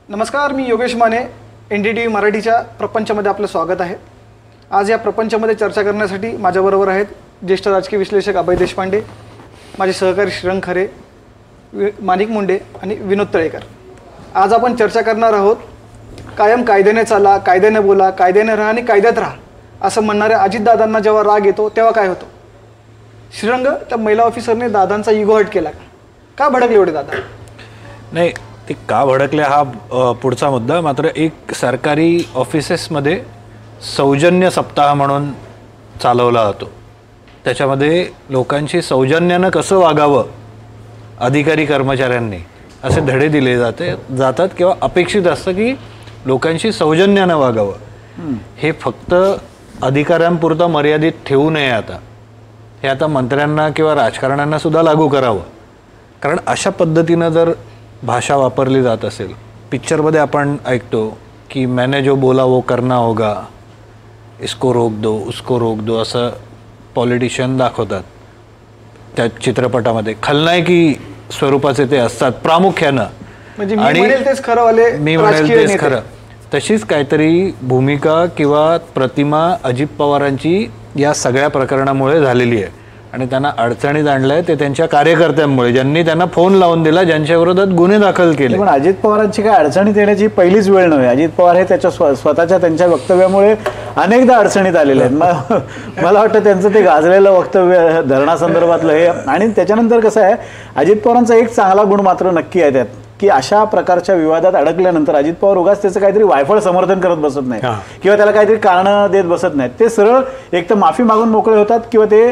नमस्कार, मी योगेश माने. NDTV मराठीच्या प्रपंचमध्ये आपलं स्वागत आहे. आज या प्रपंचमध्ये चर्चा करण्यासाठी माझ्याबरोबर आहेत ज्येष्ठ राजकीय विश्लेषक अभय देशपांडे, माझे सहकारी श्रीरंग खरे, माणिक मुंडे आणि विनोद तळेकर. आज आपण चर्चा करणार आहोत कायम कायद्याने चाला, कायद्याने बोला, कायद्याने राहा आणि कायद्यात राहा असं म्हणणाऱ्या अजितदादांना जेव्हा राग येतो तेव्हा काय होतं? श्रीरंग, त्या महिला ऑफिसरने दादांचा इगो हट केला का भडकले एवढे दादा? नाही, ते का भडकले हा पुढचा मुद्दा. मात्र एक सरकारी ऑफिसेसमध्ये सौजन्य सप्ताह म्हणून चालवला जातो. त्याच्यामध्ये लोकांशी सौजन्यानं कसं वागावं अधिकारी कर्मचाऱ्यांनी असे धडे दिले जातात किंवा अपेक्षित असतं की लोकांशी सौजन्यानं वागावं. हे फक्त अधिकाऱ्यांपुरतं मर्यादित ठेवू नये. हे आता मंत्र्यांना किंवा राजकारण्यांना सुद्धा लागू करावं. कारण अशा पद्धतीनं जर भाषा वापरली जात असेल, पिक्चरमध्ये आपण ऐकतो की मैंने जो बोला वो करना होगा, इसको रोक दो उसको रोक दो असं पॉलिटिशियन दाखवतात. त्या चित्रपटामध्ये खलनायकी स्वरूपाचे ते असतात प्रामुख्यानं. म्हणजे मी म्हणेल तेच खरं. तशीच काहीतरी भूमिका किंवा प्रतिमा अजित पवारांची या सगळ्या प्रकरणामुळे झालेली आहे. आणि त्यांना अडचणीत आणलंय ते त्यांच्या कार्यकर्त्यांमुळे, ज्यांनी त्यांना फोन लावून दिला, ज्यांच्या विरोधात गुन्हे दाखल केले. पण अजित पवारांची काय अडचणीत येण्याची पहिलीच वेळ नव्हे. अजित पवार हे त्याच्या स्वतःच्या त्यांच्या वक्तव्यामुळे अनेकदा अडचणीत आलेले आहेत. मला वाटतं त्यांचं ते गाजलेलं वक्तव्य धरणासंदर्भातलं हे. आणि त्याच्यानंतर कसं आहे, अजित पवारांचा एक चांगला गुण मात्र नक्की आहे त्यात, की अशा प्रकारच्या विवादात अडकल्यानंतर अजित पवार उगाच त्याचं काहीतरी वायफळ समर्थन करत बसत नाही किंवा त्याला काहीतरी कारणं देत बसत नाहीत. ते सरळ एक तर माफी मागून मोकळे होतात किंवा ते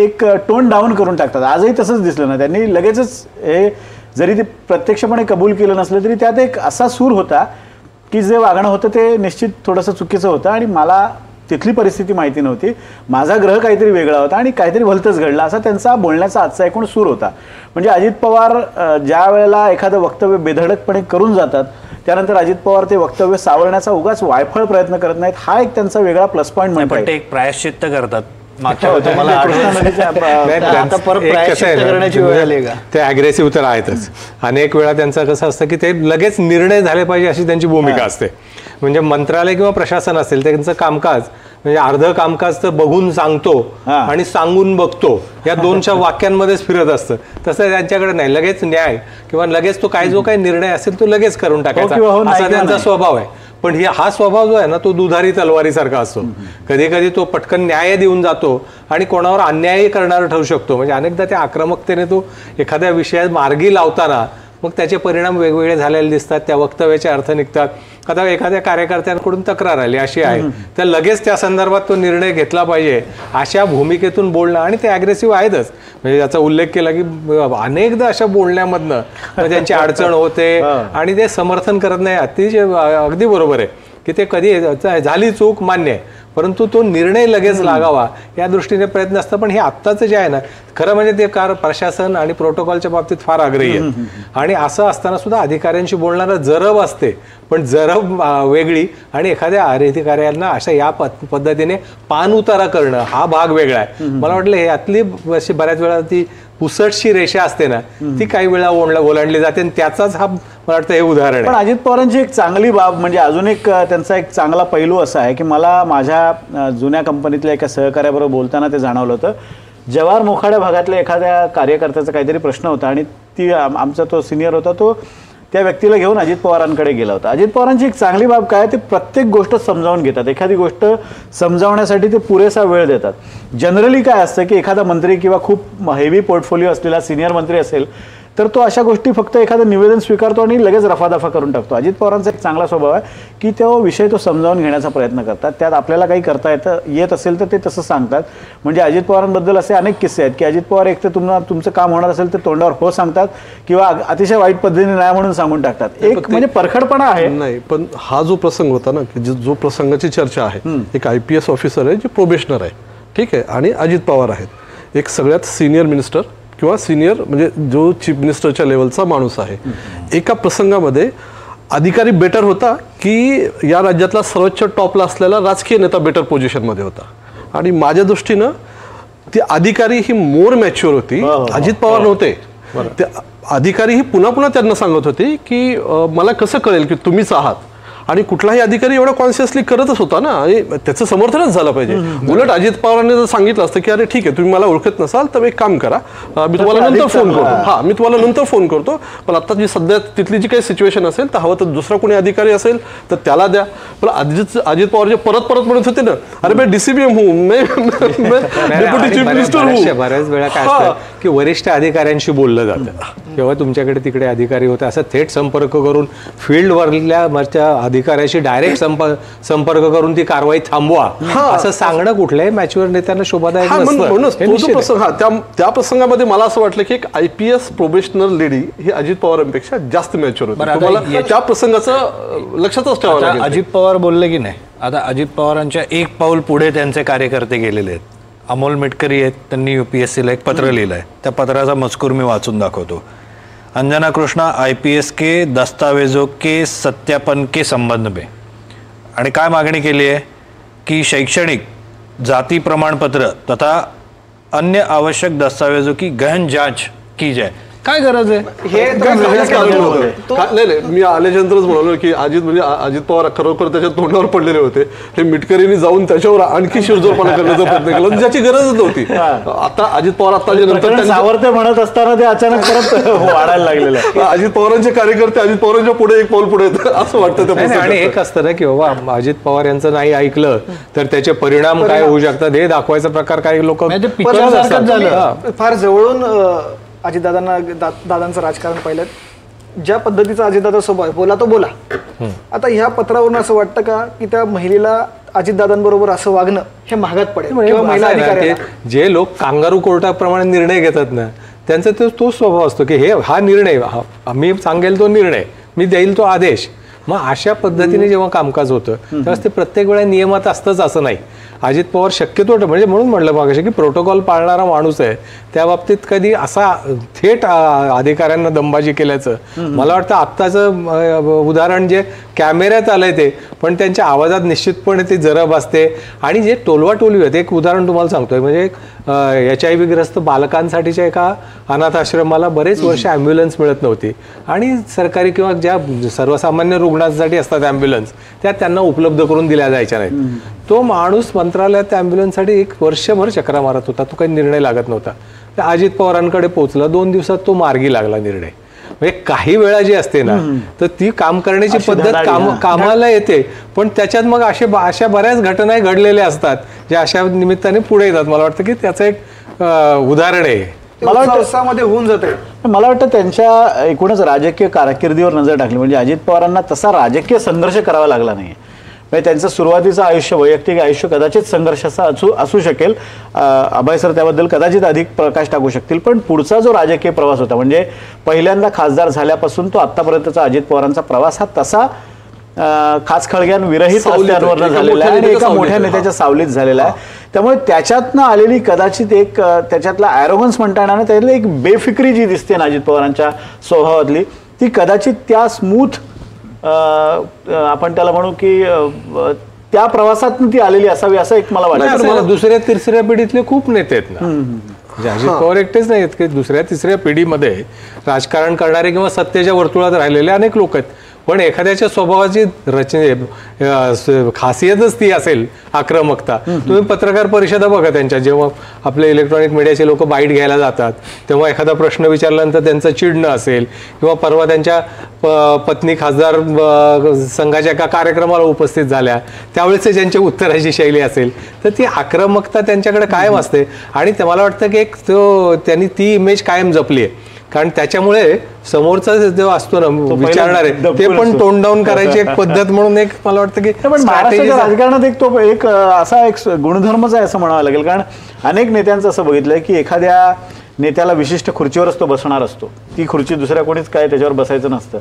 एक टोन डाऊन करून टाकतात. आजही तसंच दिसलं ना. त्यांनी लगेचच हे जरी ते प्रत्यक्षपणे कबूल केलं नसलं तरी त्यात एक असा सूर होता की जे वागणं होतं ते निश्चित थोडंसं चुकीचं होतं आणि मला तिथली परिस्थिती माहिती नव्हती, माझा ग्रह काहीतरी वेगळा होता आणि काहीतरी भलतंच घडलं असा त्यांचा बोलण्याचा आजचा एकूण सूर होता. म्हणजे अजित पवार ज्या वेळेला एखादं वक्तव्य बेधडकपणे करून जातात त्यानंतर अजित पवार ते वक्तव्य सावरण्याचा उगाच वायफळ प्रयत्न करत नाहीत. हा एक त्यांचा वेगळा प्लस पॉईंट म्हणतात. ते एक प्रायश्चित्त करतात. ते अग्रेसिव्ह तर आहेतच. अनेक वेळा त्यांचं कसं असतं की ते लगेच निर्णय झाले पाहिजे अशी त्यांची भूमिका असते. म्हणजे मंत्रालय किंवा प्रशासन असेल त्यांचं कामकाज म्हणजे अर्ध कामकाज तर बघून सांगतो आणि सांगून बघतो या दोनच्या वाक्यांमध्येच फिरत असतं. तसं त्यांच्याकडे नाही. लगेच न्याय किंवा लगेच तो जो काही निर्णय असेल तो लगेच करून टाकायचा असा त्यांचा स्वभाव आहे. पण हा स्वभाव जो आहे ना तो दुधारी तलवारीसारखा असतो. कधी कधी तो पटकन न्याय देऊन जातो आणि कोणावर अन्यायही करणारा ठरू शकतो. म्हणजे अनेकदा त्या आक्रमकतेने तो एखाद्या विषयात मार्गी लावताना मग त्याचे परिणाम वेगवेगळे झालेले दिसतात. त्या वक्तव्याचे अर्थ निघतात. आता एखाद्या कार्यकर्त्यांकडून तक्रार आली अशी आहे तर लगेच त्या संदर्भात तो निर्णय घेतला पाहिजे अशा भूमिकेतून बोलणं. आणि ते ॲग्रेसिव्ह आहेतच. म्हणजे याचा उल्लेख केला की अनेकदा अशा बोलण्यामधनं त्यांची अडचण होते आणि ते समर्थन करत नाही. अगदी बरोबर आहे की ते कधी झाली चूक मान्य आहे, परंतु तो निर्णय लगेच लागावा या दृष्टीने प्रयत्न असतं. पण हे आत्ताचं जे आहे ना खरं म्हणजे ते प्रशासन आणि प्रोटोकॉलच्या बाबतीत फार आग्रही आहे. आणि असं असताना सुद्धा अधिकाऱ्यांशी बोलणारा जरब असते, पण जरब वेगळी आणि एखाद्या अधिकाऱ्यांना अशा या पद्धतीने पान उतारा करणं हा भाग वेगळा आहे. मला वाटलं हे यातली अशी बऱ्याच वेळा ती पुसटशी रेषा असते ना ती काही वेळा ओलांडली जाते आणि त्याचाच हा मला वाटतं हे उदाहरण आहे. पण अजित पवारांची एक चांगली बाब म्हणजे अजून एक त्यांचा एक चांगला पैलू असा आहे की मला माझ्या जुन्या कंपनीतल्या एका सहकार्याबरोबर बोलताना ते जाणवलं होतं. जव्हार मोखाड्या भागातल्या एखाद्या कार्यकर्त्याचा काहीतरी प्रश्न होता आणि ती आमचा तो सिनियर होता तो त्या व्यक्तीला घेऊन अजित पवारांकडे गेला होता. अजित पवारांची एक चांगली बाब काय, ते प्रत्येक गोष्ट समजावून घेतात. एखादी गोष्ट समजावण्यासाठी ते पुरेसा वेळ देतात. जनरली काय असतं की एखादा मंत्री किंवा खूप हेवी पोर्टफोलिओ असलेला सिनियर मंत्री असेल तर तो अशा गोष्टी फक्त एखादं निवेदन स्वीकारतो आणि लगेच रफादफा करून टाकतो. अजित पवारांचा एक चांगला स्वभाव आहे की तो विषय तो समजावून घेण्याचा प्रयत्न करतात. त्यात आपल्याला काही करता येत असेल तर ते तसं सांगतात. म्हणजे अजित पवारांबद्दल असे अनेक किस्से आहेत की अजित पवार एक तर तुमचं काम होणार असेल तर तोंडावर हो सांगतात किंवा अतिशय वाईट पद्धतीने नाही म्हणून सांगून टाकतात. एक म्हणजे परखडपणा आहे. नाही, पण हा जो प्रसंग होता ना की जो प्रसंगाची चर्चा आहे, एक IPS ऑफिसर आहे जे प्रोबेशनर आहे, ठीक आहे, आणि अजित पवार आहेत, एक सगळ्यात सिनियर मिनिस्टर किंवा सिनियर म्हणजे जो चीफ मिनिस्टरच्या लेवलचा माणूस आहे. एका प्रसंगामध्ये अधिकारी बेटर होता की या राज्यातला सर्वोच्च टॉपला असलेला राजकीय नेता बेटर पोझिशनमध्ये होता. आणि माझ्या दृष्टीनं ती अधिकारी ही मोर मॅच्युअर होती. अजित पवार नव्हते. ते अधिकारी ही पुन्हा पुन्हा त्यांना सांगत होते की मला कसं कळेल की तुम्हीच आहात, आणि कुठलाही अधिकारी एवढा कॉन्शियसली करतच होता ना, आणि त्याचं समर्थनच झालं पाहिजे. उलट अजित पवारांनी जर सांगितलं असतं की अरे ठीक आहे, तुम्ही मला ओळखत नसाल तर एक काम करा, मी तुम्हाला नंतर फोन करतो, मी तुम्हाला नंतर फोन करतो, पण आता जी सध्या तिथली जी काही सिच्युएशन असेल तर हवं तर दुसरा कोणी अधिकारी असेल तर त्याला द्या. पण अजित पवार जे परत म्हणत होते ना, अरे मैं DCPM हूँ, मैं डेप्युटी चीफ मिनिस्टर हूँ. बऱ्याच वेळा काय असतं की वरिष्ठ अधिकाऱ्यांशी बोललं जातं, तेव्हा तुमच्याकडे तिकडे अधिकारी होते, असं थेट संपर्क करून फील्डवरल्या अधिकाऱ्याशी डायरेक्ट संपर्क करून ती कारवाई थांबवा असं सांगणं कुठल्याही मॅच्युअर नेत्यांना शोभादायक नसतं. त्या प्रसंगामध्ये मला असं वाटलं की एक IPS प्रोबेशनर लेडी ही अजित पवारांपेक्षा जास्त मॅच्युअर होती. तुम्हाला त्या प्रसंगाचं लक्षातच ठेवावं लागेल. अजित पवार बोलले की नाही, आता अजित पवारांच्या एक पाऊल पुढे त्यांचे कार्यकर्ते गेलेले आहेत. अमोल मिटकरी आहेत, त्यांनी UPSCला एक पत्र लिहिलं आहे, त्या पत्राचा मजकूर मी वाचून दाखवतो. अंजना कृष्णा IPS के दस्तावेजों के सत्यापन के संबंध में, आणि काय मागणी केली आहे की शैक्षणिक, जाति प्रमाणपत्र तथा अन्य आवश्यक दस्तावेजों की गहन जांच की जाए. काय गरज आहे? नाही, मी आल्याच्यानंतरच म्हणालो की अजित पवार खरोखर त्याच्या तोंडावर पडलेले होते. हे मिटकरीने जाऊन त्याच्यावर आणखी शिरजोरपणा करण्याचा प्रयत्न केला ज्याची गरजच नव्हती. आता अजित पवार आताच्या नंतर सावरते म्हणत असताना ते अचानक परत वाढायला लागलेलं आहे. अजित पवारांचे कार्यकर्ते अजित पवारांच्या पुढे एक पाऊल पुढे येतात असं वाटतं. आणि एक असतं ना की बाबा अजित पवार यांचं नाही ऐकलं तर त्याचे परिणाम काय होऊ शकतात हे दाखवायचा प्रकार काही लोक फार जवळून दादांचं राजकारण पाहिलं. ज्या पद्धतीचा अजितदादा स्वभाव आहे, बोला तो बोला. आता ह्या पत्रावरून असं वाटतं का की त्या महिलेला अजितदादांबरोबर असं वागणं हे महागात पडेल? किंवा महिला अधिकारी जे लोक कांगारू कोर्टाप्रमाणे निर्णय घेतात ना, त्यांचा तो स्वभाव असतो की हा निर्णय मी सांगेल तो निर्णय, मी देईल तो आदेश. मग अशा पद्धतीने जेव्हा कामकाज होतं तेव्हा ते प्रत्येक वेळा नियमात असतंच असं नाही. अजित पवार शक्यतो म्हणजे म्हणून म्हटलं मागाशी की प्रोटोकॉल पाळणारा माणूस आहे, त्या बाबतीत कधी असा थेट अधिकाऱ्यांना दमबाजी केल्याचं मला वाटतं. आत्ताचं उदाहरण जे कॅमेऱ्यात आलंय ते, पण त्यांच्या आवाजात निश्चितपणे ती जरब असते. आणि जे टोलवाटोलवी आहेत, एक उदाहरण तुम्हाला सांगतोय, म्हणजे HIV ग्रस्त बालकांसाठीच्या एका अनाथ आश्रमाला बरेच वर्ष ॲम्ब्युलन्स मिळत नव्हती, आणि सरकारी किंवा ज्या सर्वसामान्य रुग्णांसाठी असतात ॲम्ब्युलन्स त्या त्यांना उपलब्ध करून दिल्या जायच्या नाहीत. तो माणूस मंत्रालयात त्या ॲम्ब्युलन्ससाठी एक वर्षभर चक्रा मारत होता, तो काही निर्णय लागत नव्हता. त्या अजित पवारांकडे पोहोचला, 2 दिवसात तो मार्गी लागला निर्णय. म्हणजे काही वेळा जी असते ना तर ती काम करण्याची पद्धत कामाला येते, पण त्याच्यात मग अशा बऱ्याच घटना घडलेल्या असतात ज्या अशा निमित्ताने पुढे येतात. मला वाटतं की त्याचं एक उदाहरण आहे. मला वाटतं होऊन जाते. मला वाटतं त्यांच्या एकूणच राजकीय कारकिर्दीवर नजर टाकली म्हणजे अजित पवारांना तसा राजकीय संघर्ष करावा लागला नाही. म्हणजे त्यांचं सुरुवातीचं आयुष्य, वैयक्तिक आयुष्य कदाचित संघर्षाचं असू शकेल. अभय सर त्याबद्दल कदाचित अधिक प्रकाश टाकू शकतील. पण पुढचा जो राजकीय प्रवास होता, म्हणजे पहिल्यांदा खासदार झाल्यापासून तो आतापर्यंतचा अजित पवारांचा प्रवास हा तसा खाचखळग्यान विरहित रस्त्यांवर झालेला आहे आणि एका मोठ्या नेत्याच्या सावलीत झालेला आहे. त्यामुळे त्याच्यातनं आलेली कदाचित एक त्याच्यातला ॲरोगन्स म्हणता येणार, त्यातली एक बेफिक्री जी दिसते ना अजित पवारांच्या स्वभावातली, ती कदाचित त्या स्मूथ आपण त्याला म्हणू की त्या प्रवासात ती आलेली असावी असं एक मला वाटतं. मला दुसऱ्या तिसऱ्या पिढीतले खूप नेते आहेत ना, म्हणजे अजित पवार एकटेच नाही आहेत की दुसऱ्या तिसऱ्या पिढीमध्ये राजकारण करणारे किंवा सत्तेच्या वर्तुळात राहिलेले अनेक लोक आहेत. पण एखाद्याच्या स्वभावाची खासियतच ती असेल आक्रमकता. तुम्ही पत्रकार परिषदा बघा त्यांच्या, जेव्हा आपले इलेक्ट्रॉनिक मीडियाचे लोक बाईट घ्यायला जातात तेव्हा एखादा प्रश्न विचारल्यानंतर त्यांचं चिडणं असेल, किंवा परवा त्यांच्या पत्नी खासदार संघाच्या एका कार्यक्रमाला उपस्थित झाल्या त्यावेळेस ज्यांच्या उत्तराची शैली असेल, तर ती आक्रमकता त्यांच्याकडे कायम असते. आणि मला वाटतं की एक त्यांनी ती इमेज कायम जपली आहे, कारण त्याच्यामुळे समोरचा जो असतो ना विचारणारे ते पण टोन डाऊन करायची एक पद्धत म्हणून एक मला वाटतं की महाराष्ट्राच्या राजकारणात एक तो एक असा एक गुणधर्मच आहे असं म्हणावं लागेल. कारण अनेक नेत्यांचं असं बघितलंय की एखाद्या नेत्याला विशिष्ट खुर्चीवरच तो बसणार असतो, ती खुर्ची दुसऱ्या कोणीच काय त्याच्यावर बसायचं नसतं.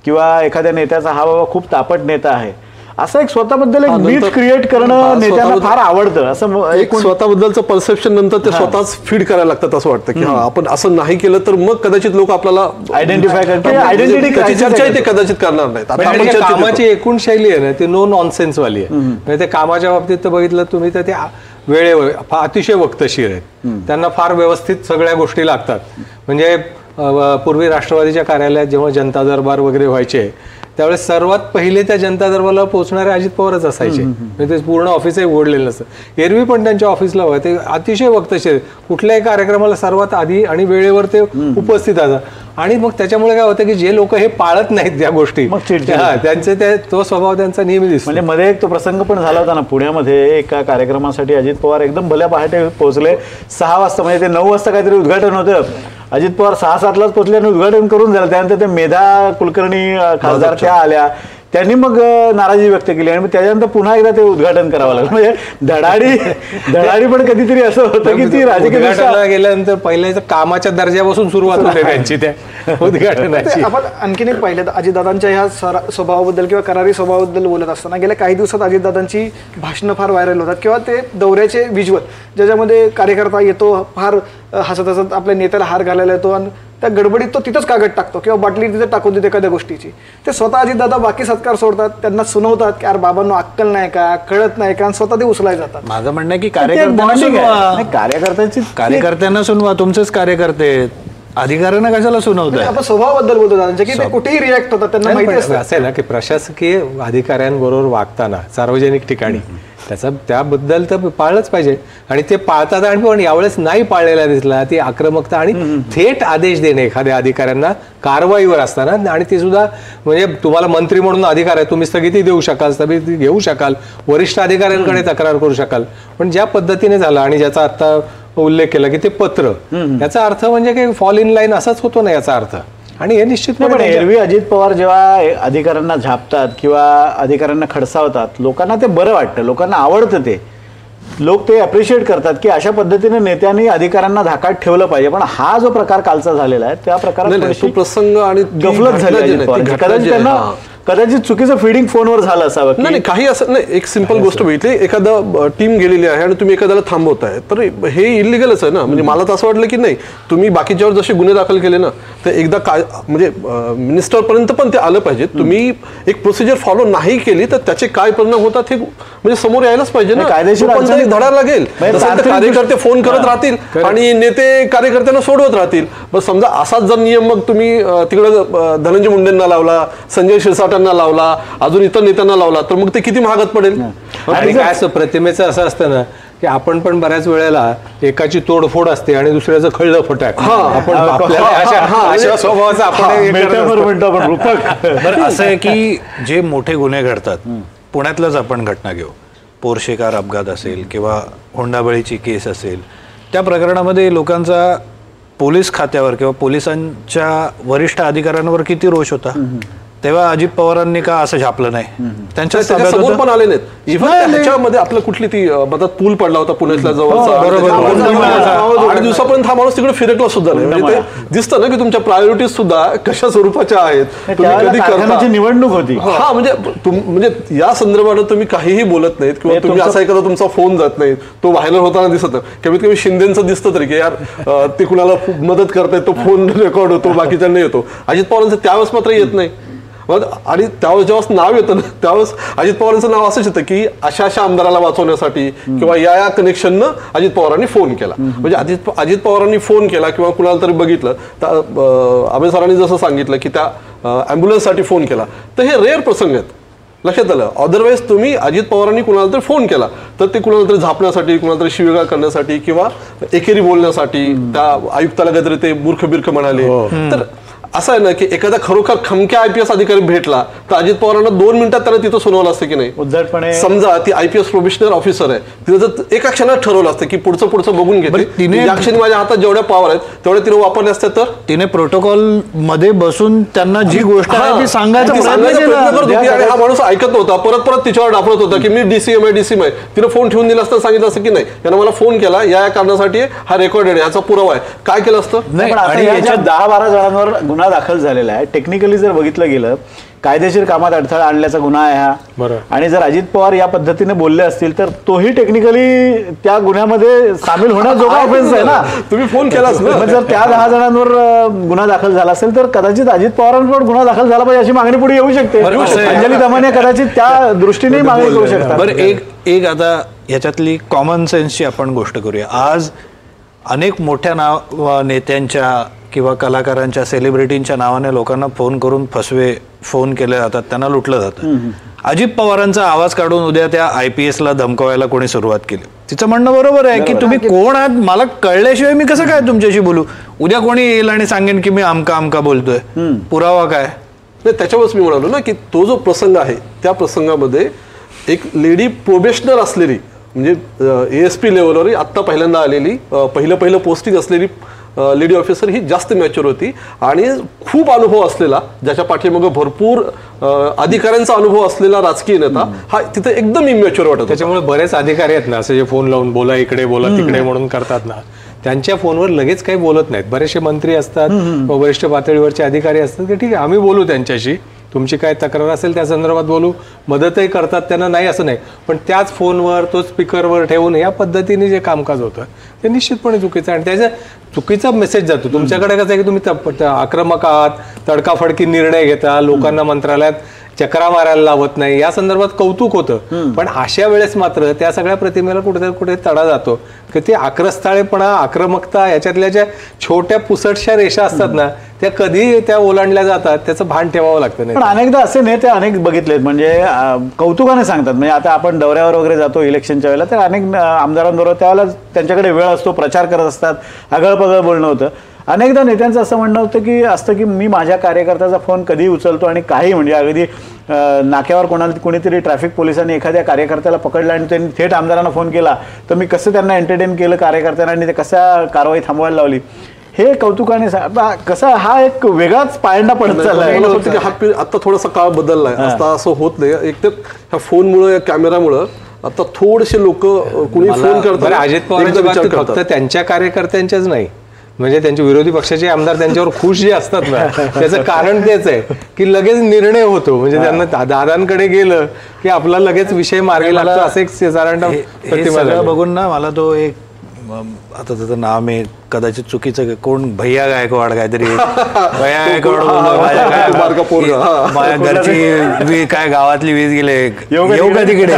किंवा एखाद्या नेत्याचा हा बाबा खूप तापट नेता आहे असं एक स्वतःबद्दल एक मीट क्रिएट करणं नेत्यांना फार आवडतं. असं एक स्वतःबद्दलचं परसेप्शन नंतर ते स्वतःच फीड करायला लागतात असं वाटतं की हा आपण असं नाही केलं तर मग कदाचित लोक आपल्याला आयडेंटिफाय करतात. आयडेंटिटी चर्चा ते कदाचित करणार नाहीत. कामाची एकूण शैली आहे ना ती नो नॉनसेन्स वाली आहे. म्हणजे ते कामाच्या बाबतीत तर बघितलं तुम्ही तर ते वेळेवर अतिशय वक्तशीर आहेत, त्यांना फार व्यवस्थित सगळ्या गोष्टी लागतात. म्हणजे पूर्वी राष्ट्रवादीच्या कार्यालयात जेव्हा जनता दरबार वगैरे व्हायचे त्यावेळेस सर्वात पहिले त्या जनता दरबारला पोहोचणारे अजित पवारच असायचे. म्हणजे ते पूर्ण ऑफिसही उघडलेलं नसतं. एरवी पण त्यांच्या ऑफिसला होय ते अतिशय वक्तशीर, कुठल्याही कार्यक्रमाला सर्वात आधी आणि वेळेवर ते उपस्थित असतात. आणि मग त्याच्यामुळे काय होतं की जे लोक हे पाळत नाहीत त्या गोष्टी, त्यांचे तो स्वभाव त्यांचा नेहमी दिसतो. म्हणजे मध्ये एक तो प्रसंग पण झाला होता ना पुण्यामध्ये, एका कार्यक्रमासाठी अजित पवार एकदम भल्या पहाटे पोहोचले 6 वाजता, म्हणजे ते 9 वाजता काहीतरी उद्घाटन होतं. अजित पवार 6-7लाच पोहोचले आणि उद्घाटन करून झालं. त्यानंतर ते मेधा कुलकर्णी खासदार त्या आल्या, त्यांनी मग नाराजी व्यक्त केली आणि त्याच्यानंतर पुन्हा एकदा ते उद्घाटन करावं लागलं. म्हणजे धडाडी पण कधीतरी असं होतं की ती राजकीय गेल्यानंतर पहिल्या कामाच्या दर्जापासून सुरुवात होते त्यांची त्या उद्घाटनाची. आपण आणखीन एक पाहिलं अजितदादांच्या ह्या स्वभावाबद्दल किंवा करारी स्वभावाबद्दल बोलत असताना गेल्या काही दिवसात अजितदादांची भाषणं फार व्हायरल होतात किंवा ते दौऱ्याचे व्हिज्युअल ज्याच्यामध्ये कार्यकर्ता येतो फार हसत हसत आपल्या नेत्याला हार घालायला येतो आणि त्या गडबडीत तो तिथंच कागद टाकतो किंवा बाटली तिथे टाकून देते एखाद्या गोष्टीची. ते स्वतः अजितदादा बाकी सत्कार सोडतात, त्यांना सुनवतात की यार बाबांनो अक्कल नाही का, कळत नाही का, स्वतः ते उचलाय जातात. माझं म्हणणं आहे की कार्यकर्त्यांना सुनवा, तुमचेच कार्यकर्ते अधिकाऱ्यांना कशाला सुनवताय. आपण स्वभावाबद्दल बोलतो दादांचे की ते कुठेही रिॲक्ट होतात, त्यांना माहिती असतं. असं आहे ना की प्रशासकीय अधिकाऱ्यांबरोबर वागताना सार्वजनिक ठिकाणी त्याबद्दल तर पाळलंच पाहिजे. आणि ते पाळतात आणि पण यावेळेस नाही पाळलेला दिसला ती आक्रमकता आणि थेट आदेश देणे एखाद्या अधिकाऱ्यांना कारवाईवर असताना. आणि ते सुद्धा म्हणजे तुम्हाला मंत्री म्हणून अधिकार आहे, तुम्ही स्थगिती देऊ शकाल, स्थगिती घेऊ शकाल, वरिष्ठ अधिकाऱ्यांकडे तक्रार करू शकाल. पण ज्या पद्धतीने झालं आणि ज्याचा आता उल्लेख केला की ते पत्र, याचा अर्थ म्हणजे काही फॉल इन लाईन असाच होतो ना याचा अर्थ. आणि हे निश्चितपणे एरवी अजित पवार जेव्हा अधिकाऱ्यांना झापतात किंवा अधिकाऱ्यांना खडसावतात, लोकांना ते बरं वाटतं, लोकांना आवडतं, ते लोक ते अप्रिशिएट करतात की अशा पद्धतीने नेत्यांनी अधिकाऱ्यांना धाकात ठेवलं पाहिजे. पण हा जो प्रकार कालचा झालेला आहे त्या प्रकारात प्रसंग आणि गफलत झाली. कदाचित त्यांना कदाचित चुकीचं फिडिंग फोनवर झालं असावं. नाही काही असं नाही. एक सिंपल गोष्ट बघितली, एखादा टीम गेलेली आहे आणि तुम्ही एखाद्याला थांबवताय तर हे इलिगलच आहे ना. म्हणजे मला तर असं वाटलं की नाही, तुम्ही बाकीच्यावर जसे गुन्हे दाखल केले ना तर एकदा काय म्हणजे मिनिस्टरपर्यंत पण ते आलं पाहिजे. तुम्ही एक प्रोसिजर फॉलो नाही केली तर त्याचे काय परिणाम होतात हे म्हणजे समोर यायलाच पाहिजे ना. कायदेशीर धडा लागेल. कार्यकर्ते फोन करत राहतील आणि नेते कार्यकर्त्यांना सोडवत राहतील. मग समजा असाच जर नियम मग तुम्ही तिकडे धनंजय मुंडेंना लावला, संजय शिरसाटांना लावला, अजून इतर नेत्यांना लावला तर मग ते किती महागात पडेल. आणि काय असं प्रतिमेचं असं असतं ना की आपण पण बऱ्याच वेळेला एकाची तोडफोड असते आणि दुसऱ्याचं खळलं फटाक. आपण अशा स्वभावाचं आपण असं आहे की जे मोठे गुन्हे घडतात, पुण्यातलंच आपण घटना घेऊ, पोर्शे कार अपघात असेल किंवा हुंडाबळीची केस असेल, त्या प्रकरणामध्ये लोकांचा पोलीस खात्यावर किंवा पोलिसांच्या वरिष्ठ अधिकाऱ्यांवर किती रोष होता. तेव्हा अजित पवारांनी का असं झापलं नाही, त्यांच्या समोर पण आले नाहीत. इव्हन त्याच्यामध्ये आपलं कुठली ती मधात पूल पडला होता पुण्यातल्या जवळचा, 8 दिवसापर्यंत हा माणूस तिकडे फिरकला सुद्धा नाही. म्हणजे ते दिसतं ना की तुमच्या प्रायोरिटीज सुद्धा कशा स्वरूपाच्या आहेत, तुम्ही कधी करता. निवडणूक होती. हा म्हणजे या संदर्भात तुम्ही काहीही बोलत नाहीत किंवा तुम्ही असा एखादा तुमचा फोन जात नाही, तो व्हायरल होताना दिसत. कमीत कमी शिंदेचं दिसतं तरी की यार ते कुणाला मदत करतायत, तो फोन रेकॉर्ड होतो, बाकीच्यांना येतो. अजित पवारांचं त्यावेळेस मात्र येत नाही. आणि त्यावेळेस जेव्हा नाव येतं ना त्यावेळेस अजित पवारांचं नाव असंच येतं की अशा आमदाराला वाचवण्यासाठी किंवा या कनेक्शननं अजित पवारांनी फोन केला. म्हणजे अजित पवारांनी फोन केला किंवा कुणाला तरी बघितलं तर अभय सरांनी जसं सांगितलं की त्या ॲम्ब्युलन्ससाठी फोन केला, तर हे रेअर प्रसंग आहेत. लक्षात आलं. अदरवाईज तुम्ही अजित पवारांनी कुणाला तरी फोन केला तर ते कुणाला तरी झापण्यासाठी, कुणाला तरी शिवीगाळ करण्यासाठी किंवा एकेरी बोलण्यासाठी, त्या आयुक्ताला काहीतरी ते मूर्ख बिर्ख म्हणाले. तर असं आहे ना की एखादा खरोखर खमक्या IPS अधिकारी भेटला तर अजित पवारांना 2 मिनिटात त्यांना तिथं सुनावलं असतं की नाही. उद्धटपणे समजा ती IPS प्रोबेशनर ऑफिसर आहे, तिथं जर एका क्षणात ठरवलं असतं की पुढचं बघून घेते, या क्षणी माझ्या हातात जेवढ्या पॉवर आहेत तेवढ्या तिने वापरले असते तर तिने प्रोटोकॉल मध्ये बसून त्यांना जी गोष्ट आहे ती सांगायचा आणि हा माणूस ऐकत नव्हता, परत तिच्यावर डापरत होता की मी DCM आहे. तिने फोन ठेवून दिला असतं, सांगितलं असतं की नाही यानं मला फोन केला या कारणासाठी, हा रेकॉर्ड आहे, याचा पुरावा आहे, काय केलं असतं. 10-12 जणांवर गुन्हा दाखल झालेला आहे. टेक्निकली जर बघितलं गेलं कायदेशीर कामात अडथळा आणल्याचा गुन्हा आहे हा. आणि जर अजित पवार या पद्धतीने बोलले असतील तर तोही टेक्निकली त्या गुन्ह्यामध्ये सामील होण्याजोगा ऑफेन्स आहे ना. तुम्ही फोन केलाच ना. जर त्या 10 जणांवर गुन्हा दाखल झाला असेल तर कदाचित अजित पवारांवर गुन्हा दाखल झाला पाहिजे अशी मागणी पुढे येऊ शकते. अंजली दमाने कदाचित त्या दृष्टीने मागणी करू शकतात. बरं, एक आता याच्यातली कॉमन सेन्सची आपण गोष्ट करूया. आज अनेक मोठ्या नेत्यांच्या किंवा कलाकारांच्या सेलिब्रिटींच्या नावाने लोकांना फोन करून फोन केले जातात, त्यांना लुटलं जातं. अजित पवारांचा आवाज काढून उद्या त्या IPSला धमकवायला कोणी सुरुवात केली. तिचं म्हणणं बरोबर आहे की तुम्ही कोण आहात मला कळल्याशिवाय मी कसं काय तुमच्याशी बोलू. उद्या कोणी येईल आणि सांगेन की मी आमका बोलतोय, पुरावा काय. नाही, त्याच्यावरच मी म्हणालो ना की तो जो प्रसंग आहे त्या प्रसंगामध्ये एक लेडी प्रोबेशनर असलेली, म्हणजे ASP लेवलवर आत्ता पहिल्यांदा आलेली, पहिलं पोस्टिंग असलेली लेडी ऑफिसर ही जास्त मॅच्युअर होती आणि खूप अनुभव असलेला, ज्याच्या पाठीमागं भरपूर अधिकाऱ्यांचा अनुभव असलेला राजकीय नेता हा तिथे एकदम इमॅच्युअर वाटत. त्याच्यामुळे बरेच अधिकारी आहेत ना असे जे फोन लावून बोला इकडे बोला तिकडे म्हणून करतात ना, त्यांच्या फोनवर लगेच काही बोलत नाहीत. बरेचसे मंत्री असतात, वरिष्ठ पातळीवरचे अधिकारी असतात की ठीक आहे आम्ही बोलू त्यांच्याशी, तुमची काय तक्रार असेल त्या संदर्भात बोलू, मदतही करतात त्यांना, नाही असं नाही. पण त्याच फोनवर तो स्पीकरवर ठेवून या पद्धतीने जे कामकाज होतं ते निश्चितपणे चुकीचं आहे. आणि त्याचा चुकीचा मेसेज जातो. तुमच्याकडे कसं आहे की तुम्ही आक्रमक आहात, तडकाफडकी निर्णय घेता, लोकांना मंत्रालयात चक्रा मारायला लावत नाही, या संदर्भात कौतुक होतं. पण अशा वेळेस मात्र त्या सगळ्या प्रतिमेला कुठे तडा जातो की ते आक्रस्ताळेपणा, आक्रमकता याच्यातल्या ज्या छोट्या पुसटशा रेषा असतात ना त्या कधी त्या ओलांडल्या जातात त्याचं भान ठेवावं लागतं. पण अनेकदा असे नेते अनेक बघितलेत, म्हणजे कौतुकाने सांगतात. म्हणजे आता आपण दौऱ्यावर वगैरे जातो इलेक्शनच्या वेळेला, तर अनेक आमदारांबरोबर त्यावेळेला त्यांच्याकडे वेळ असतो, प्रचार करत असतात, आगळपगळ बोलणं होतं. अनेकदा नेत्यांचं असं म्हणणं होतं की मी माझ्या कार्यकर्त्याचा फोन कधी उचलतो आणि काही, म्हणजे अगदी नाक्यावर कोणीतरी ट्रॅफिक पोलिसांनी एखाद्या कार्यकर्त्याला पकडलं आणि त्यांनी थेट आमदारांना फोन केला तर मी कसं त्यांना एंटरटेन केलं कार्यकर्त्यांना आणि ते कसा कारवाई थांबवायला लावली. हे कौतुकाने कसा हा एक वेगळाच पायंडा पडत चाललाय. मला वाटतं की हा आता थोडासा काळ बदललाय, आता असं होत नाही. एक तर ह्या फोनमुळे, या कॅमेरामुळं आता थोडेसे लोक कुणी फोन करतात. अजित पवारांच्या बाबतीत फक्त त्यांच्या कार्यकर्त्यांच्याच नाही, म्हणजे त्यांचे विरोधी पक्षाचे आमदार त्यांच्यावर खुश जे असतात ना त्याचं कारण तेच आहे की लगेच निर्णय होतो. म्हणजे त्यांना दादांकडे गेलं की आपला लगेच विषय मार्गी लागतो. असं एक सगळं बघून ना मला तो एक, आता त्याचं नाव आहे कदाचित चुकीचं, कोण भैया गायकवाड काहीतरी, भैया गायकवाड माझ्या घरची काय गावातली वीज गेले, येऊ का तिकडे.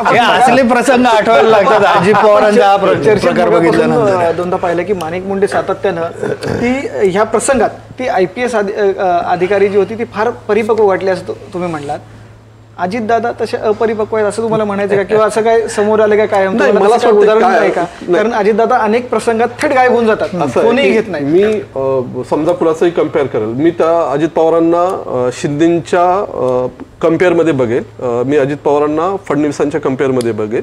हे असले प्रसंग आठवायला लागतात. अजित पवारांचा हा प्रकार बघितल्यानंतर दोनदा पाहिलं की माणिक मुंडे सातत्यानं ती ह्या प्रसंगात ती IPS अधिकारी जी होती ती फार परिपक्व वाटली असं तुम्ही म्हणलात. अजितदादा तसे अपरिपक्व आहेत असं तुम्हाला म्हणायचं का, किंवा असं काय समोर आलं काय मला असं उदाहरण आहे का? कारण अजितदादा अनेक प्रसंगात थेट गायब होऊन जातात, फोनही घेत नाही. मी समजा कुणाचंही कम्पेअर करेल, मी त्या अजित पवारांना शिंदेच्या कम्पेअरमध्ये बघेल, मी अजित पवारांना फडणवीसांच्या कम्पेअरमध्ये बघेल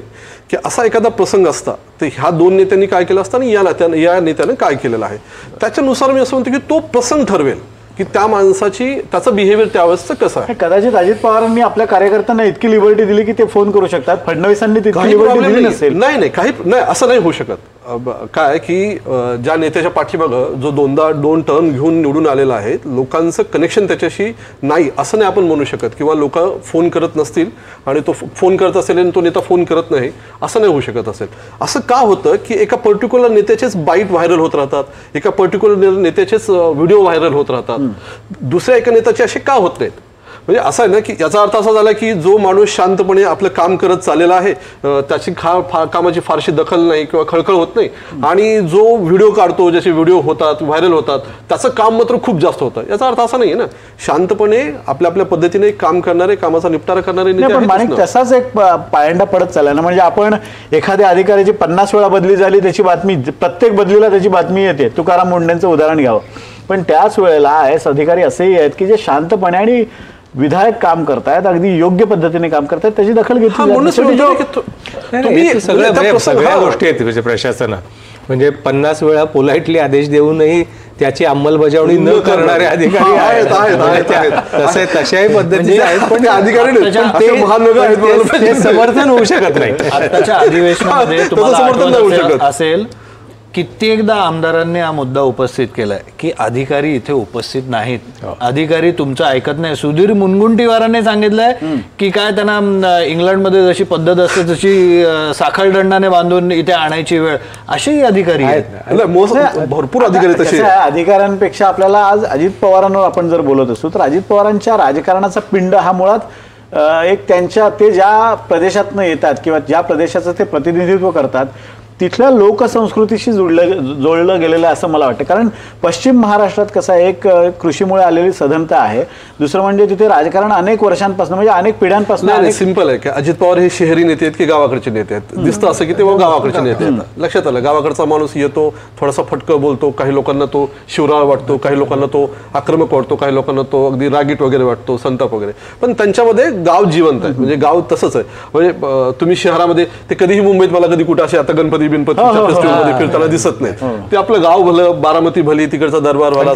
की असा एखादा प्रसंग असता तर ह्या दोन नेत्यांनी काय केलं असतं आणि या नेत्याने काय केलेलं आहे. त्याच्यानुसार मी असं म्हणतो की तो प्रसंग ठरवेल की त्या माणसाची त्याचं बिहेवियर त्यावेळेसचं कसं आहे. कदाचित अजित पवारांनी आपल्या कार्यकर्त्यांना इतकी लिबर्टी दिली की ते फोन करू शकतात, फडणवीसांनी तितकी लिबर्टी दिली नसेल. नाही काही नाही, असं नाही होऊ शकत. काय की ज्या नेत्याच्या पाठीमागं जो दोन टर्म घेऊन निवडून आलेला आहे, लोकांचं कनेक्शन त्याच्याशी नाही असं नाही आपण म्हणू शकत, किंवा लोक फोन करत नसतील आणि तो फोन करत असेल आणि तो नेता फोन करत नाही असं नाही होऊ शकत असेल. असं का होतं की एका पर्टिक्युलर नेत्याचेच बाईट व्हायरल होत राहतात, एका पर्टिक्युलर नेत्याचेच व्हिडिओ व्हायरल होत राहतात, दुसऱ्या एका नेत्याचे असे का होत नाहीत. म्हणजे असं आहे ना की याचा अर्थ असा झाला की जो माणूस शांतपणे आपलं काम करत चाललेला आहे, त्याची कामाची फारशी दखल नाही किंवा खळखळ होत नाही, आणि जो व्हिडिओ काढतो, ज्याचे व्हिडिओ होतात व्हायरल होतात, त्याचं काम मात्र खूप जास्त होतं. याचा अर्थ असा नाही ना, शांतपणे आपल्या पद्धतीने काम करणारे, कामाचा निपटारा करणारे नेते. तसाच एक पायंडा पडत चालला ना. म्हणजे आपण एखाद्या अधिकाऱ्याची 50 वेळा बदली झाली त्याची बातमी, प्रत्येक बदलीला त्याची बातमी येते. तुकाराम मुंडेंचं उदाहरण घ्यावं. पण त्याच वेळेला IAS अधिकारी असेही आहेत की जे शांतपणे आणि विधायक काम करतायत, अगदी योग्य पद्धतीने काम करतायत, त्याची दखल घेतली. सगळ्या गोष्टी आहेत म्हणजे प्रशासनात. म्हणजे 50 वेळा पोलाइटली आदेश देऊनही त्याची अंमलबजावणी न करणारे अधिकारी आहेत. तशाही पद्धतीचे आहेत, पण ते अधिकारी समर्थन होऊ शकत नाही. आताच्या अधिवेशनामध्ये तुम्हाला असेल कित्येकदा आमदारांनी हा मुद्दा उपस्थित केलाय की अधिकारी इथे उपस्थित नाहीत, अधिकारी तुमचं ऐकत नाही. सुधीर मुनगंटीवारांनी सांगितलंय की काय त्यांना इंग्लंडमध्ये जशी पद्धत असते तशी साखळदंडाने बांधून इथे आणायची वेळ, असेही अधिकारी आहेत. भरपूर अधिकारी तसे. अधिकाऱ्यांपेक्षा आपल्याला आज अजित पवारांवर आपण जर बोलत असू तर अजित पवारांच्या राजकारणाचा पिंड हा मुळात एक ते ज्या प्रदेशातनं येतात किंवा ज्या प्रदेशाचं ते प्रतिनिधित्व करतात तिथल्या लोकसंस्कृतीशी जोडलं गेलेलं आहे असं मला वाटतं. कारण पश्चिम महाराष्ट्रात कसं आहे, एक कृषीमुळे आलेली सधनता आहे, दुसरं म्हणजे तिथे राजकारण अनेक वर्षांपासून म्हणजे अनेक पिढ्यांपासून. सिंपल आहे की अजित पवार हे शहरी नेते आहेत की गावाकडचे नेते आहेत. दिसतं असं की ते गावाकडचे नेते आहेत. लक्षात आलं, गावाकडचा माणूस येतो, थोडासा फटकं बोलतो, काही लोकांना तो शिवराळ वाटतो, काही लोकांना तो आक्रमक वाटतो, काही लोकांना तो अगदी रागीट वगैरे वाटतो, संताप वगैरे. पण त्यांच्यामध्ये गाव जिवंत आहे, म्हणजे गाव तसंच आहे. म्हणजे तुम्ही शहरामध्ये ते कधीही मुंबईत मला कधी कुठं असे आता गणपतीच्या फेस्टिवलमध्ये फिरताना दिसत नाही. ते आपलं गाव भलं, बारामती भली, तिकडचा दरबार वाला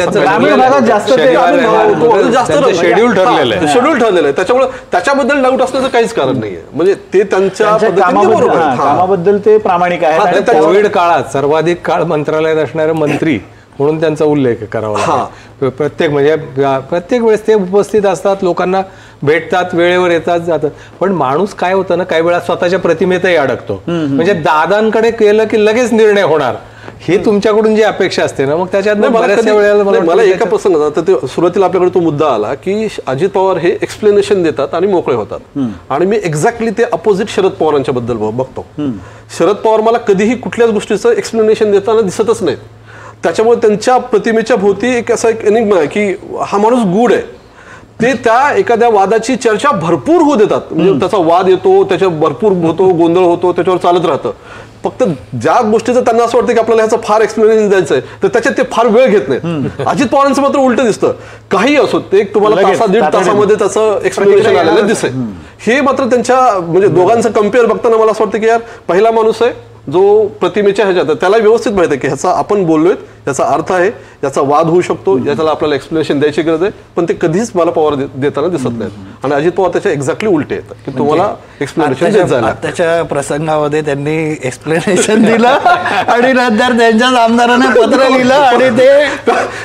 शेड्यूल ठरलेलं आहे. शेड्यूल ठरलेलं आहे. त्याच्यामुळे त्याच्याबद्दल डाऊट असण्याचं काहीच कारण नाहीये. म्हणजे ते त्यांच्या कामाबद्दल ते प्रामाणिक आहे. कोविड काळात सर्वाधिक काळ मंत्रालयात असणारे मंत्री म्हणून त्यांचा उल्लेख करावा लागतो. प्रत्येक वेळेस ते उपस्थित असतात, लोकांना भेटतात, वेळेवर येतात जातात. पण माणूस काय होतं ना, काही वेळा स्वतःच्या प्रतिमेतही अडकतो. म्हणजे दादांकडे केलं की लगेच निर्णय होणार, ही तुमच्याकडून जी अपेक्षा असते ना, मग त्याच्यात मला एका प्रसंगात आता ते सुरुवातीला आपल्याकडे तो मुद्दा आला की अजित पवार हे एक्सप्लेनेशन देतात आणि मोकळे होतात. आणि मी एक्झॅक्टली ते अपोजिट शरद पवारांच्या बद्दल बघतो. शरद पवार मला कधीही कुठल्याच गोष्टीचं एक्सप्लेनेशन देताना दिसतच नाहीत. त्याच्यामुळे त्यांच्या प्रतिमेच्या भोवती एक असा एक एनिग्मा आहे की हा माणूस गूढ आहे. ते त्या एखाद्या वादाची चर्चा भरपूर होऊ देतात. म्हणजे त्याचा वाद येतो, त्याच्या भरपूर होतो, गोंधळ होतो, त्याच्यावर चालत राहतं. फक्त ज्या गोष्टीचं त्यांना असं वाटतं की आपल्याला ह्याचं फार एक्सप्लेनेशन द्यायचं आहे, तर त्याच्यात ते फार वेळ घेत नाहीत. अजित पवारांचं मात्र उलट दिसतं. काही असो, ते तुम्हाला दीड तासामध्ये त्याचं एक्सप्लेनेशन आलेलं दिसेल. हे मात्र त्यांच्या म्हणजे दोघांचं कम्पेअर बघताना मला असं वाटतं की यार पहिला माणूस आहे जो प्रतिमेच्या ह्याच्यात त्याला व्यवस्थित माहिती आहे की ह्याचा आपण बोललोय, याचा अर्थ आहे, याचा वाद होऊ शकतो, याच्याला आपल्याला एक्सप्लेनेशन द्यायची गरज आहे. पण ते कधीच मला पवार देताना दिसत नाहीत. आणि अजित पवार त्याच्या एक्झॅक्टली उलटे येतात की तुम्हाला एक्सप्लेनेशन देत जायला. त्याच्या प्रसंगामध्ये त्यांनी एक्सप्लेनेशन दिलं आणि नंतर त्यांच्याच आमदाराने पत्र लिहिलं आणि ते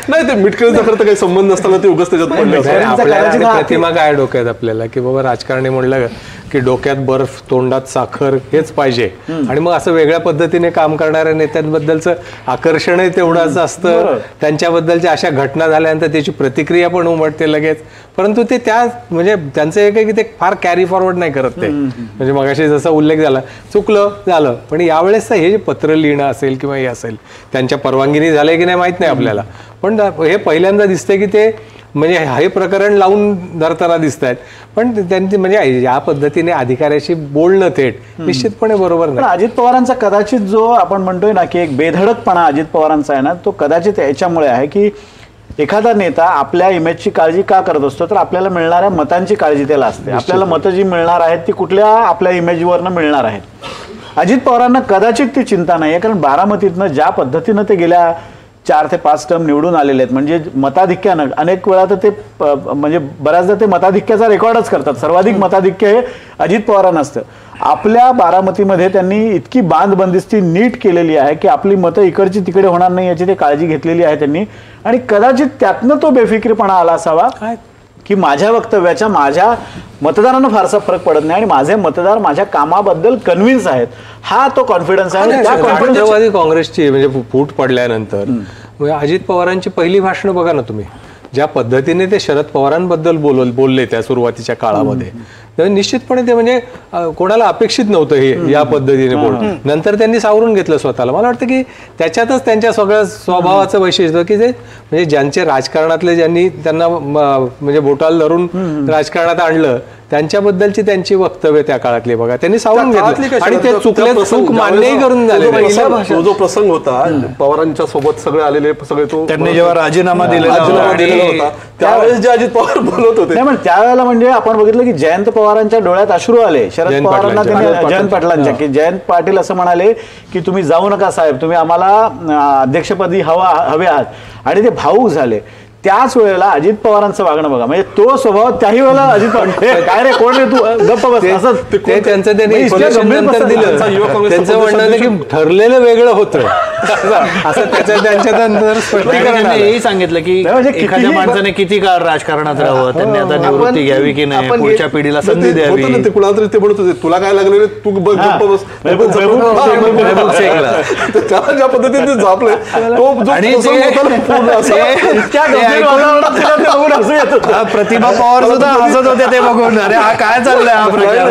नाही, ते मिटकरीचा खरं तर काही संबंध नसताना ते उगाच त्याच्यात पडले. आपल्याला प्रतिमा काय डोक्यात आपल्याला की बाबा राजकारणी म्हणलं की डोक्यात बर्फ तोंडात साखर हेच पाहिजे. आणि मग असं वेगळ्या पद्धतीने काम करणाऱ्या नेत्यांबद्दलचं आकर्षणही तेवढंच असतं. त्यांच्याबद्दलच्या अशा घटना झाल्यानंतर त्याची प्रतिक्रिया पण उमटते लगेच. परंतु ते त्या म्हणजे त्यांचं एक आहे की ते फार कॅरी फॉरवर्ड नाही करत ते. म्हणजे मगाशी जसा उल्लेख झाला, चुकलं झालं, पण यावेळेस हे जे पत्र लिहिणं असेल किंवा हे असेल, त्यांच्या परवानगीने झालंय की नाही माहित नाही आपल्याला, पण हे पहिल्यांदा दिसतंय की ते म्हणजे हे प्रकरण लावून धरताना दिसत आहेत. पण त्यांची म्हणजे या पद्धतीने अधिकाऱ्याशी बोलणं थेट निश्चितपणे बरोबर नाही. अजित पवारांचा कदाचित जो आपण म्हणतोय ना की एक बेधडकपणा अजित पवारांचा आहे ना, तो कदाचित याच्यामुळे आहे की एखादा नेता आपल्या इमेजची काळजी का करत असतो, तर आपल्याला मिळणाऱ्या मतांची काळजी त्याला असते. आपल्याला मतं जी मिळणार आहेत ती कुठल्या आपल्या इमेजवरनं मिळणार आहेत. अजित पवारांना कदाचित ती चिंता नाही आहे, कारण बारामतीतनं ज्या पद्धतीनं ते गेल्या 4 ते 5 टर्म निवडून आलेले आहेत, म्हणजे मताधिक्यानं अनेक वेळा तर ते म्हणजे बऱ्याचदा ते मताधिक्याचा रेकॉर्डच करतात. सर्वाधिक मताधिक्य हे अजित पवारांना असतं. आपल्या बारामतीमध्ये त्यांनी इतकी बांधबंदिस्ती नीट केलेली आहे की आपली मतं इकडची तिकडे होणार नाही याची ते काळजी घेतलेली आहे त्यांनी. आणि कदाचित त्यातनं तो बेफिक्रीपणा आला असावा की माझ्या वक्तव्याच्या माझ्या मतदारांना फारसा फरक पडत नाही आणि माझे मतदार माझ्या कामाबद्दल कन्व्हिन्स आहेत, हा तो कॉन्फिडन्स आहे. राष्ट्रवादी काँग्रेसची म्हणजे फूट पडल्यानंतर अजित पवारांची पहिली भाषणं बघा ना तुम्ही, ज्या पद्धतीने ते शरद पवारांबद्दल बोलले त्या सुरुवातीच्या काळामध्ये, निश्चितपणे ते म्हणजे कोणाला अपेक्षित नव्हतं हे या पद्धतीने बोलणं. नंतर त्यांनी सावरून घेतलं स्वतःला. मला वाटतं की त्याच्यातच त्यांच्या सगळ्या स्वभावाचं वैशिष्ट्य की ते म्हणजे ज्यांचे राजकारणातले ज्यांनी त्यांना म्हणजे बोटाला धरून राजकारणात आणलं त्यांच्याबद्दलची त्यांची वक्तव्य त्या काळातली बघा, त्यांनी सावरून घेतली आणि ते चूक मान्यही करून झाले. तो जो प्रसंग होता पवारांच्या सोबत सगळे आलेले सगळे, तो त्यांनी जेव्हा राजीनामा दिलेला होता त्यावेळेस जे अजित पवार बोलत होते नाही, पण त्यावेळेला म्हणजे आपण बघितलं की जयंत पवारांच्या डोळ्यात अश्रू आले शरद पवारांना, जयंत पाटलांच्या, की जयंत पाटील असं म्हणाले की तुम्ही जाऊ नका साहेब, तुम्ही आम्हाला अध्यक्षपदी हवे आहात, आणि ते भावूक झाले. त्याच वेळेला अजित पवारांचं वागणं बघा, म्हणजे तो स्वभाव त्याही वेळेला अजित पवार काय रे कोण रे तू गप्प बस असं ते त्यांचं त्यांनी नंतर दिलं. त्यांचं म्हणणं की ठरलेलं वेगळं होतं असं त्यांच्या नंतर स्पष्टीकरण हेही सांगितलं की एखाद्या माणसाने किती काळ राजकारणात राहावं, त्यांनी आता निवृत्ती घ्यावी की नाही, पुढच्या पिढीला संधी द्यावी. ते कुणाला तरी ते म्हणत होते तुला काय लागले तू गप्प बस, त्याला ज्या पद्धतीने झापलंय तो प्रतिभा पवार सुद्धा हसत होते ते बघून, अरे हा काय चाललंय हा प्रकार.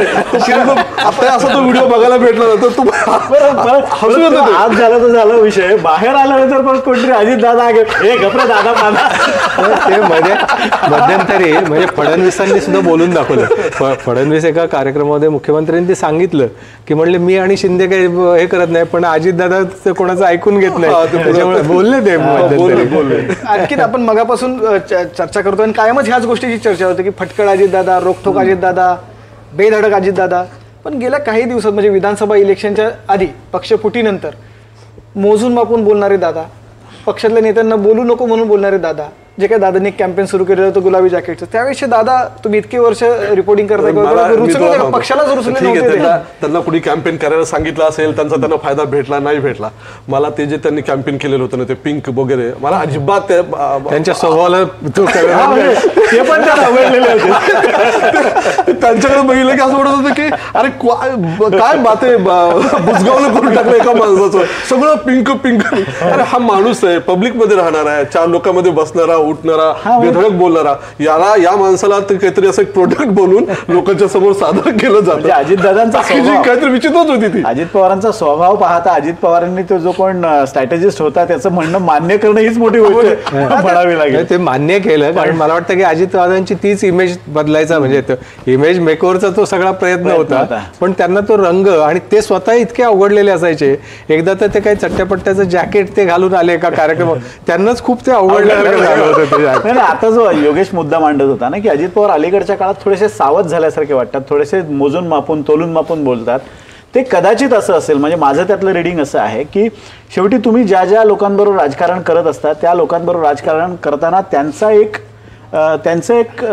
आता असा तो व्हिडिओ बघायला भेटला ना तर तू हसू येत होते. आज झाला तर झाला विषय, बाहेर आल्यानंतर पण कोणतरी अजित दादा हे घपरे दादा माझा. ते मध्यंतरी म्हणजे फडणवीसांनी सुद्धा बोलून दाखवलं. फडणवीस एका कार्यक्रमामध्ये मुख्यमंत्र्यांनी ते सांगितलं की म्हणले मी आणि शिंदे काही हे करत नाही, पण अजितदादा कोणाचं ऐकून घेत नाही, त्याच्यामुळे बोलले ते मध्यंतरी. आणखीन आपण मगापासून चर्चा करतो आणि कायमच ह्याच गोष्टीची चर्चा होते की फटकळ अजितदादा, रोखोक अजितदादा, बेधडक अजितदादा. पण गेल्या काही दिवसात म्हणजे विधानसभा इलेक्शनच्या आधी, पक्षफुटीनंतर मोजून मापून बोलणारे दादा, पक्षातल्या नेत्यांना बोलू नको म्हणून बोलणारे दादा, जे काही दादांनी कॅम्पेन सुरू केलेलं होतं गुलाबी जॅकेटचं, त्यावेळी दादा तुम्ही इतकी वर्ष रिपोर्टिंग करताय, पक्षालाच रुचले नव्हते. त्यांना कुणी कॅम्पेन करायला सांगितलं असेल, त्यांना फायदा भेटला नाही भेटला. मला ते जे त्यांनी कॅम्पेन केलेलं होतं ना ते पिंक वगैरे, मला अजिबात त्यांच्या स्वभावाला ते पण त्यांच्याकडे बघितलं की असं वाटत होतं की अरे काय बाते बुजगावलं करून टाकलं एका माणसाचं, सगळं पिंक पिंक. अरे हा माणूस आहे, पब्लिक मध्ये राहणारा आहे, 4 लोकांमध्ये बसणारा, उठणारा, बेधडक बोलणारा, या माणसाला काहीतरी असं एक प्रोडक्ट बनवून लोकांच्या समोर सादर केलं जातं. अजितदादांचा काहीतरी विचित्रच होती ती. अजित पवारांचा स्वभाव पाहता अजित पवारांनी तो जो कोण स्ट्रॅटेजिस्ट होता त्याचं म्हणणं मान्य करणं हीच मोठी गोष्ट म्हणावी लागेल. ते मान्य केलं, कारण मला वाटतं की अजितदादांची तीच इमेज बदलायचा, म्हणजे इमेज मेकओव्हरचा तो सगळा प्रयत्न होता. पण त्यांना तो रंग आणि ते स्वतः इतके अवघडलेले असायचे. एकदा तर ते काही चट्ट्यापट्ट्याचं जॅकेट ते घालून आले एका कार्यक्रमात, त्यांनाच खूप ते अवघडलं. आता जो योगेश मुद्दा मांडत होता ना की अजित पवार अलीकडच्या काळात थोडेसे सावध झाल्यासारखे वाटतात, थोडेसे मोजून मापून तोलून मापून बोलतात. ते कदाचित असं असेल, म्हणजे माझं त्यातलं रिडिंग असं आहे की शेवटी तुम्ही ज्या ज्या लोकांबरोबर राजकारण करत असता त्या लोकांबरोबर राजकारण करताना त्यांचं एक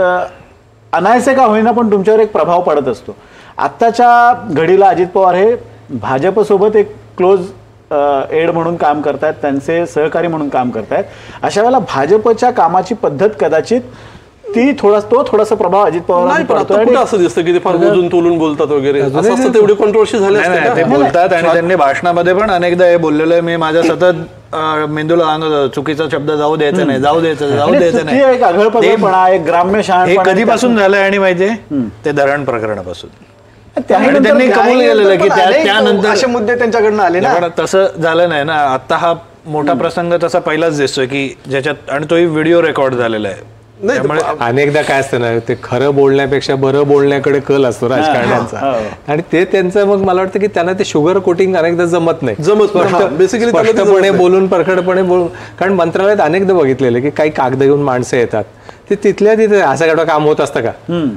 अनायसे का होईना पण तुमच्यावर एक प्रभाव पडत असतो. आत्ताच्या घडीला अजित पवार हे भाजपसोबत एक क्लोज एड म्हणून काम करतायत, त्यांचे सहकारी म्हणून काम करतायत. अशा वेळेला भाजपच्या कामाची पद्धत कदाचित ती थोडासा प्रभाव अजित पवार असं दिसतं की ते फार मोजून तोलून बोलतात वगैरे, असं तेवढी कॉन्ट्रोवर्सी झाली असते. ते बोलतात आणि त्यांनी भाषणामध्ये पण अनेकदा हे बोललेलं आहे, मी माझ्या सतत मेंदूला सांगत चुकीचा शब्द जाऊ द्यायचा नाही, जाऊ द्यायचं नाही. एक आगळपणा, एक ग्राम्य हे कधीपासून झालंय आणि माहितीये, ते धरण प्रकरणापासून त्यांनी कबूल केलेलं की त्यानंतर असे मुद्दे त्यांच्याकडनं आले ना. तसं झालं नाही ना. आता हा मोठा प्रसंग तसा पहिलाच दिसतोय की ज्याच्यात, आणि तोही व्हिडिओ रेकॉर्ड झालेला आहे. अनेकदा काय असतं ना, ते खरं बोलण्यापेक्षा बरं बोलण्याकडे कल असतो राजकारण्यांचा, आणि ते त्यांचं मग मला वाटतं की त्यांना ते शुगर कोटिंग अनेकदा जमत नाही. बेसिकली स्पष्टपणे बोलून परखडपणे बोलून. कारण मंत्रालयात अनेकदा बघितलेलं की काही कागद घेऊन माणसं येतात, ते तिथल्या तिथे असं एवढं काम होत असतं का,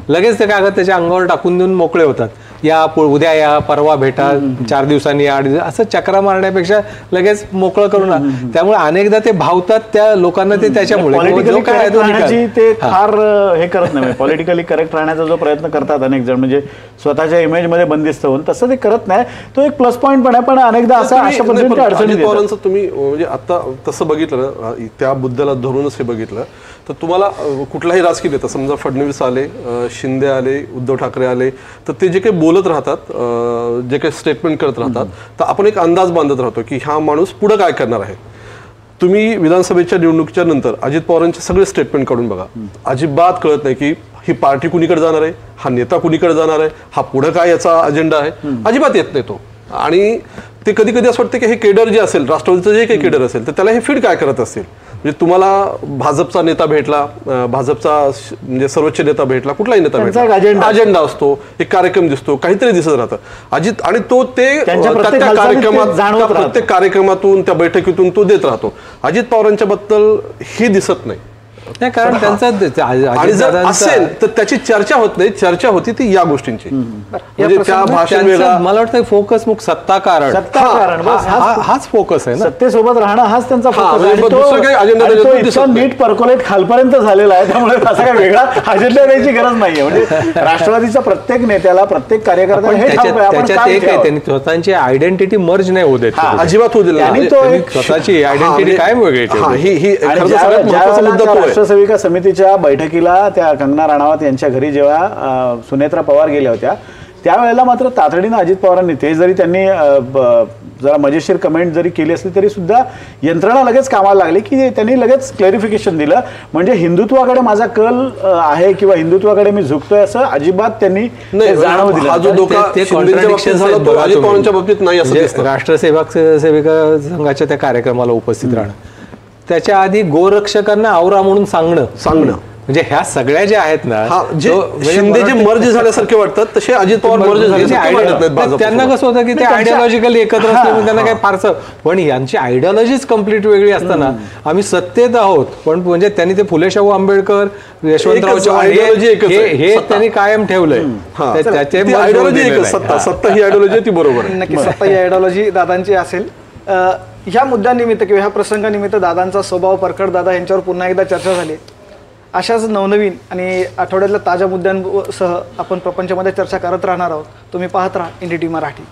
लगेच ते कागद त्याच्या अंगावर टाकून देऊन मोकळे होतात. या उद्या या, परवा भेटा, 4 दिवसांनी 8 दिवस, असं चक्रा मारण्यापेक्षा लगेच मोकळं करून. त्यामुळे अनेकदा ते भावतात त्या लोकांना, ते त्याच्यामुळे ते फार हे करत नाही. पॉलिटिकली करेक्ट राहण्याचा जो प्रयत्न करतात अनेक जण, म्हणजे स्वतःच्या इमेजमध्ये बंदिस्त होऊन, तसं ते करत नाही. तो एक प्लस पॉईंट पण आहे, पण अनेकदा अशा पद्धतीने अडचणी पवारांचं तुम्ही म्हणजे आता तसं बघितलं ना, त्या मुद्द्याला धरूनच हे बघितलं तर तुम्हाला कुठलाही राजकीय नेता, समजा फडणवीस आले, शिंदे आले, उद्धव ठाकरे आले, तर ते जे काही बोलत राहतात, जे काही स्टेटमेंट करत राहतात, तर आपण एक अंदाज बांधत राहतो की हा माणूस पुढे काय करणार आहे. तुम्ही विधानसभेच्या निवडणुकीच्या नंतर अजित पवारांचे सगळे स्टेटमेंट काढून बघा, अजिबात कळत नाही की ही पार्टी कुणीकडे जाणार आहे, हा नेता कुणीकडे जाणार आहे, हा पुढे काय याचा अजेंडा आहे, अजिबात येत नाही तो. आणि ते कधी कधी असं वाटतं की हे केडर जे असेल, राष्ट्रवादीचं जे काही केडर असेल, तर त्याला हे फीड काय करत असतील. म्हणजे तुम्हाला भाजपचा नेता भेटला, भाजपचा म्हणजे सर्वोच्च नेता भेटला, कुठलाही नेता भेटला, अजेंडा असतो, एक कार्यक्रम दिसतो, काहीतरी दिसत राहतं अजित, आणि तो ते प्रत्येक कार्यक्रमातून, त्या बैठकीतून तो देत राहतो. अजित पवारांच्या बद्दल हे दिसत नाही. कारण त्यांचा आणि जर असेल तर त्याची चर्चा होत नाही, चर्चा होती ती या गोष्टींची. म्हणजे त्या भाषण मला वाटतं फोकस मग सत्ता कारण हाच फोकस आहे ना, सत्तेसोबत राहणं हाच त्यांचा फोकस. नीट पर्कोलेट खालपर्यंत झालेला आहे, त्यामुळे असा काही वेगळा अजेंडा द्यायची गरज नाहीये. म्हणजे राष्ट्रवादीच्या प्रत्येक नेत्याला, प्रत्येक कार्यकर्त्याला त्याच्यात एक आहे, त्यांनी स्वतःची आयडेंटिटी मर्ज नाही होऊ देत, अजिबात होऊ दिली. स्वतःची आयडेंटिटी काय वेगळी. राष्ट्रसेविका समितीच्या बैठकीला त्या कंगना राणावत यांच्या घरी जेव्हा सुनेत्रा पवार गेल्या होत्या, त्यावेळेला मात्र तातडीनं अजित पवारांनी, ते जरी त्यांनी जरा मजेशीर कमेंट जरी केली असली तरी सुद्धा यंत्रणा लगेच कामाला लागली की त्यांनी लगेच क्लॅरिफिकेशन दिलं. म्हणजे हिंदुत्वाकडे माझा कल आहे किंवा हिंदुत्वाकडे मी झुकतोय असं अजिबात त्यांनी जाणव दिलं. हा जो धोका शिंदेच्या बाबतीत झाला तो अजित पवारांच्या बाबतीत नाही असं दिसतं. राष्ट्रसेवक सेविका संघाच्या त्या कार्यक्रमाला उपस्थित राहणं, त्याच्या आधी गोरक्षकांना आवरा म्हणून सांगणं म्हणजे ह्या सगळ्या ज्या आहेत ना, जे शिंदे जे मर्ज झाल्यासारखे वाटतात तसे अजित पवार मर्ज झाल्यासारखे वाटत नाहीत भाजपसोबत. त्यांना कसं होतं की ते आयडिओलॉजिकली एकत्र असल्यामुळे त्यांना काही फारसं, पण यांची आयडिओलॉजीच कम्प्लीट वेगळी असताना आम्ही सत्तेत आहोत, पण म्हणजे त्यांनी ते फुले शाहू आंबेडकर, यशवंतराव चव्हाण हे त्यांनी कायम ठेवलंय. सत्ता ही आयडिओलॉजी ती बरोबर आहे. नक्की सत्ता ही आयडिओलॉजी दादांची असेल. ह्या मुद्द्यानिमित्त किंवा ह्या प्रसंगानिमित्त दादांचा स्वभाव, परखड दादा यांच्यावर पुन्हा एकदा चर्चा झाली. अशाच नवनवीन आणि आठवड्यातल्या ताज्या मुद्द्यांसह आपण प्रपंचमध्ये चर्चा करत राहणार आहोत. तुम्ही पाहत राहा NDTV मराठी.